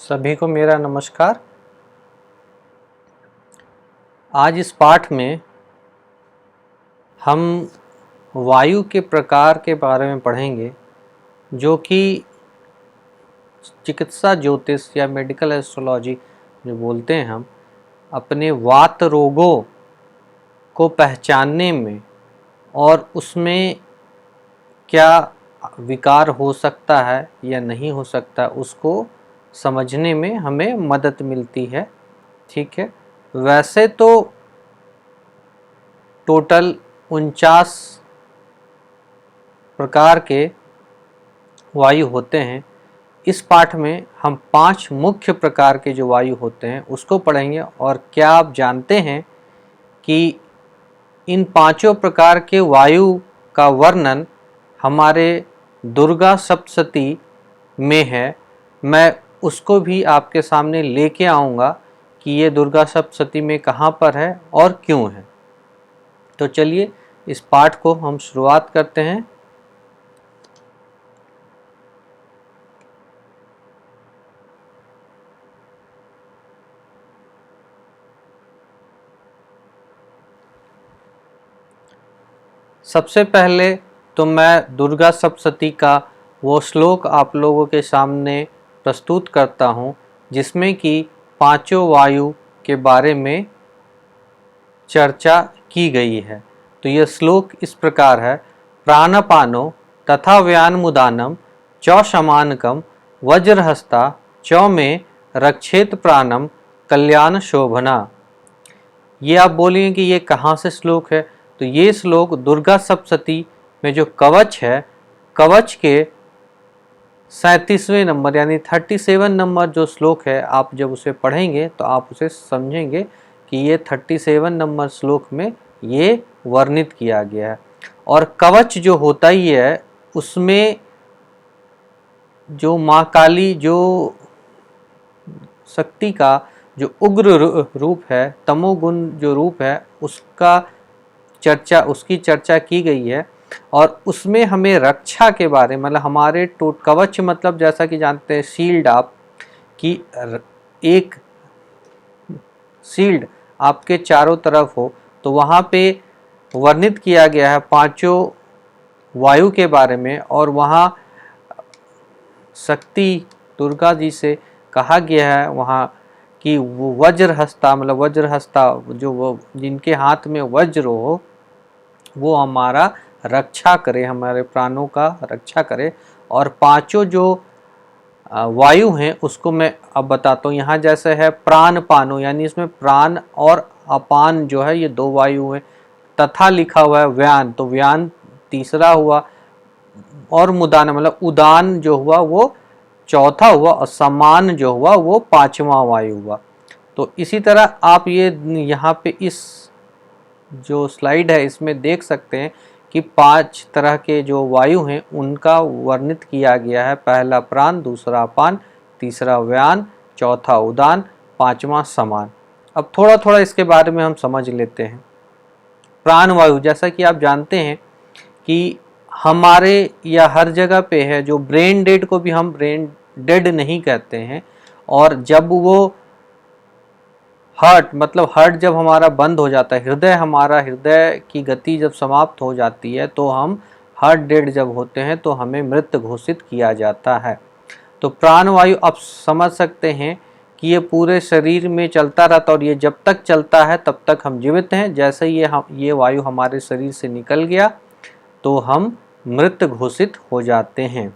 सभी को मेरा नमस्कार। आज इस पाठ में हम वायु के प्रकार के बारे में पढ़ेंगे, जो कि चिकित्सा ज्योतिष या मेडिकल एस्ट्रोलॉजी जो बोलते हैं हम, अपने वात रोगों को पहचानने में और उसमें क्या विकार हो सकता है या नहीं हो सकता, उसको समझने में हमें मदद मिलती है। ठीक है, वैसे तो टोटल 49 प्रकार के वायु होते हैं। इस पाठ में हम 5 मुख्य प्रकार के जो वायु होते हैं उसको पढ़ेंगे। और क्या आप जानते हैं कि इन 5 प्रकार के वायु का वर्णन हमारे दुर्गा सप्तशती में है। मैं उसको भी आपके सामने लेके आऊँगा कि ये दुर्गा सप्तशती में कहाँ पर है और क्यों है। तो चलिए इस पाठ को हम शुरुआत करते हैं। सबसे पहले तो मैं दुर्गा सप्तशती का वो श्लोक आप लोगों के सामने प्रस्तुत करता हूँ, जिसमें कि 5 वायु के बारे में चर्चा की गई है। तो यह श्लोक इस प्रकार है। प्राणपानो तथा व्यानमुदानम चौ शमानकम वज्रहस्ता चौ में रक्षेत प्राणम कल्याण शोभना। ये आप बोलेंगे कि ये कहाँ से श्लोक है। तो ये श्लोक दुर्गा सप्तशती में जो कवच है, कवच के 37वें नंबर यानी 37 नंबर जो श्लोक है, आप जब उसे पढ़ेंगे तो आप उसे समझेंगे कि ये 37 नंबर श्लोक में ये वर्णित किया गया है। और कवच जो होता ही है, उसमें जो माँ काली जो शक्ति का जो उग्र रूप है, तमोगुण जो रूप है, उसकी चर्चा की गई है। और उसमें हमें रक्षा के बारे में, मतलब हमारे कवच मतलब जैसा कि जानते हैं शील्ड, आप कि एक शील्ड आपके चारों तरफ हो, तो वहाँ पे वर्णित किया गया है 5 वायु के बारे में। और वहाँ शक्ति दुर्गा जी से कहा गया है वहाँ कि वो वज्रहस्ता, मतलब वज्रहस्ता जो वो जिनके हाथ में वज्र हो, वो हमारा रक्षा करे, हमारे प्राणों का रक्षा करे। और 5 जो वायु हैं उसको मैं अब बताता हूँ। यहाँ जैसे है प्राण पानो, यानी इसमें प्राण और अपान जो है ये 2 वायु हैं। तथा लिखा हुआ है व्यान, तो व्यान तीसरा हुआ। और मुदान मतलब उदान जो हुआ वो चौथा हुआ। और समान जो हुआ वो 5वां वायु हुआ। तो इसी तरह आप ये यहाँ पे इस जो स्लाइड है इसमें देख सकते हैं कि 5 तरह के जो वायु हैं उनका वर्णित किया गया है। पहला प्राण, दूसरा अपान, तीसरा व्यान, चौथा उदान, 5वां समान। अब थोड़ा थोड़ा इसके बारे में हम समझ लेते हैं। प्राण वायु, जैसा कि आप जानते हैं कि हमारे या हर जगह पे है, जो ब्रेन डेड को भी हम ब्रेन डेड नहीं कहते हैं। और जब वो हार्ट जब हमारा बंद हो जाता है, हृदय की गति जब समाप्त हो जाती है, तो हम हार्ट डेड जब होते हैं तो हमें मृत घोषित किया जाता है। तो प्राणवायु आप समझ सकते हैं कि ये पूरे शरीर में चलता रहता, और ये जब तक चलता है तब तक हम जीवित हैं। जैसे ये वायु हमारे शरीर से निकल गया तो हम मृत घोषित हो जाते हैं।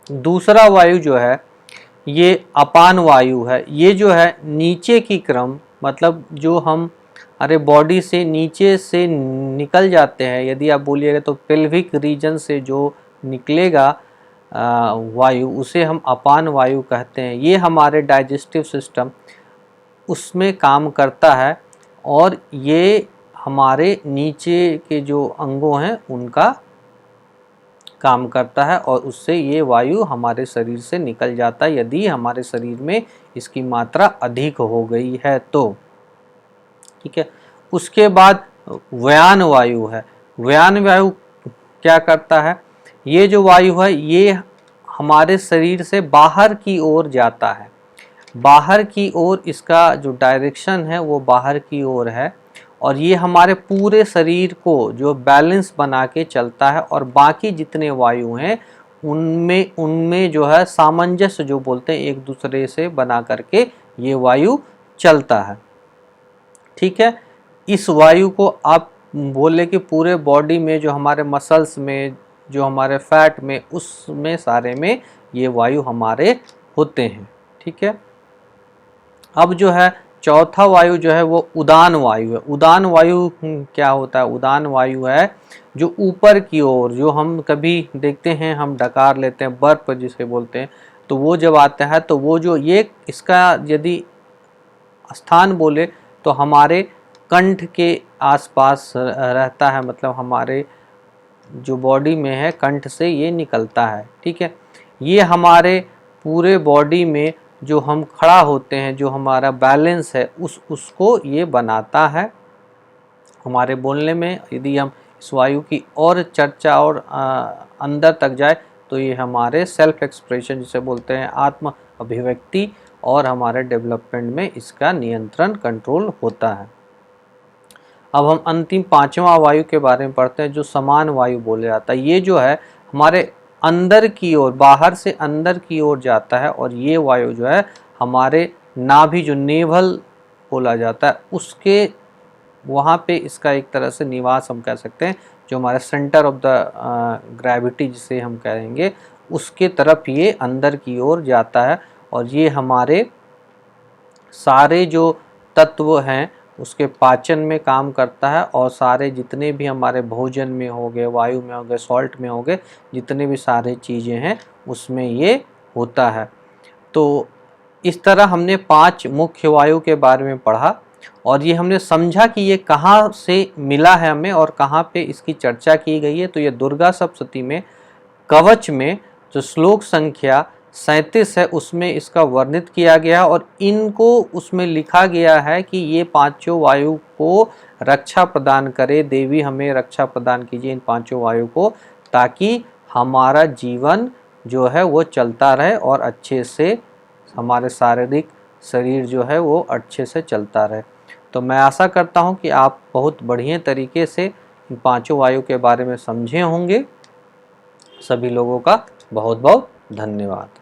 दूसरा वायु जो है ये अपान वायु है। ये जो है नीचे की क्रम, मतलब जो हम बॉडी से नीचे से निकल जाते हैं, यदि आप बोलिएगा तो पेल्विक रीजन से जो निकलेगा वायु, उसे हम अपान वायु कहते हैं। ये हमारे डाइजेस्टिव सिस्टम उसमें काम करता है, और ये हमारे नीचे के जो अंगों हैं उनका काम करता है, और उससे ये वायु हमारे शरीर से निकल जाता है यदि हमारे शरीर में इसकी मात्रा अधिक हो गई है तो। ठीक है, उसके बाद व्यान वायु है। व्यान वायु क्या करता है? ये जो वायु है ये हमारे शरीर से बाहर की ओर जाता है। बाहर की ओर इसका जो डायरेक्शन है वो बाहर की ओर है, और ये हमारे पूरे शरीर को जो बैलेंस बना के चलता है, और बाकी जितने वायु हैं उनमें उनमें जो है सामंजस्य जो बोलते हैं एक दूसरे से बना करके ये वायु चलता है। ठीक है, इस वायु को आप बोले कि पूरे बॉडी में जो हमारे मसल्स में, जो हमारे फैट में, उसमें सारे में ये वायु हमारे होते हैं। ठीक है, अब जो है चौथा वायु जो है वो उदान वायु है। उदान वायु क्या होता है? उदान वायु है जो ऊपर की ओर, जो हम कभी देखते हैं हम डकार लेते हैं, बर्फ जिसे बोलते हैं, तो वो जब आता है तो वो जो ये इसका यदि स्थान बोले तो हमारे कंठ के आसपास रहता है, मतलब हमारे जो बॉडी में है कंठ से ये निकलता है। ठीक है, ये हमारे पूरे बॉडी में जो हम खड़ा होते हैं, जो हमारा बैलेंस है उसको ये बनाता है। हमारे बोलने में यदि हम इस वायु की और चर्चा और अंदर तक जाए तो ये हमारे सेल्फ एक्सप्रेशन जिसे बोलते हैं, आत्म अभिव्यक्ति और हमारे डेवलपमेंट में इसका नियंत्रण कंट्रोल होता है। अब हम अंतिम पांचवा वायु के बारे में पढ़ते हैं जो समान वायु बोले जाता है। ये जो है हमारे अंदर की ओर, बाहर से अंदर की ओर जाता है, और ये वायु जो है हमारे नाभि जो नेवल बोला जाता है उसके वहाँ पे इसका एक तरह से निवास हम कह सकते हैं, जो हमारे सेंटर ऑफ द ग्रेविटी जिसे हम कहेंगे उसके तरफ ये अंदर की ओर जाता है, और ये हमारे सारे जो तत्व हैं उसके पाचन में काम करता है, और सारे जितने भी हमारे भोजन में हो गए, वायु में हो गए, सॉल्ट में हो गए, जितने भी सारे चीज़ें हैं उसमें ये होता है। तो इस तरह हमने 5 मुख्य वायु के बारे में पढ़ा, और ये हमने समझा कि ये कहाँ से मिला है हमें और कहाँ पे इसकी चर्चा की गई है। तो ये दुर्गा सप्तशती में कवच में जो श्लोक संख्या 37 है उसमें इसका वर्णित किया गया, और इनको उसमें लिखा गया है कि ये पांचों वायु को रक्षा प्रदान करे, देवी हमें रक्षा प्रदान कीजिए इन पांचों वायु को, ताकि हमारा जीवन जो है वो चलता रहे और अच्छे से हमारे शारीरिक शरीर जो है वो अच्छे से चलता रहे। तो मैं आशा करता हूँ कि आप बहुत बढ़िया तरीके से इन पांचों वायु के बारे में समझे होंगे। सभी लोगों का बहुत बहुत धन्यवाद।